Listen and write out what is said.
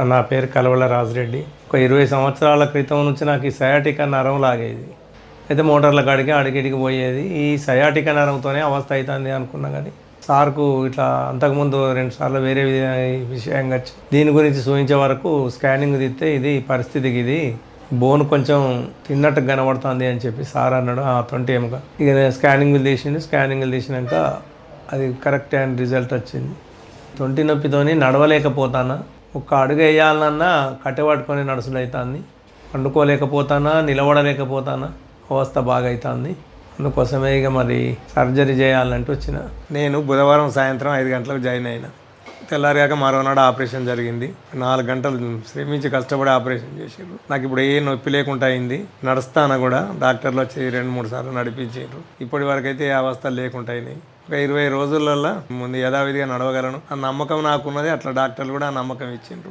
నా పేరు కలవల రాజరెడ్డి. ఒక 20 సంవత్సరాల క్రితం నుంచి నాకు ఈ సయాటికా నరం లాగేది. అయితే మోటార్ల కాడికి అడిగిడికి పోయేది. ఈ సయాటికా నరంతోనే అవస్థ అవుతుంది అనుకున్నా. కానీ సార్కు ఇట్లా అంతకుముందు 2 సార్లు వేరే విషయంగా వచ్చి దీని గురించి చూపించే వరకు స్కానింగ్ తీస్తే ఇది పరిస్థితికి ఇది బోన్ కొంచెం తిన్నట్టు కనబడుతుంది అని చెప్పి సార్ అన్నాడు. 20 ఏమగా ఇక నేను స్కానింగ్లు తీసినాక అది కరెక్ట్ అయిన రిజల్ట్ వచ్చింది. తొంటి నొప్పితోని నడవలేకపోతానా, ఒక్క అడుగు వేయాలన్నా కట్టెపట్టుకొని నడుచుడు అవుతుంది, పండుకోలేకపోతానా, నిలబడలేకపోతానా, అవస్థ బాగా అవుతుంది. అందుకోసమే ఇక మరి సర్జరీ చేయాలంటూ వచ్చిన. నేను బుధవారం సాయంత్రం 5 గంటలకు జాయిన్ అయినా. తెల్లారిగాక మరోనాడు ఆపరేషన్ జరిగింది. 4 గంటలు శ్రమించి కష్టపడి ఆపరేషన్ చేసారు. నాకు ఇప్పుడు ఏ నొప్పి లేకుండా అయింది. నడుస్తాను కూడా, డాక్టర్లు వచ్చి 2-3 సార్లు నడిపించారు. ఇప్పటి వరకు అయితే ఏ అవస్థలు లేకుండా అయినాయి. ఒక 20 రోజులలో ముందు యథావిధిగా నడవగలను ఆ నమ్మకం నాకున్నది. అట్లా డాక్టర్లు కూడా ఆ నమ్మకం ఇచ్చిండ్రు.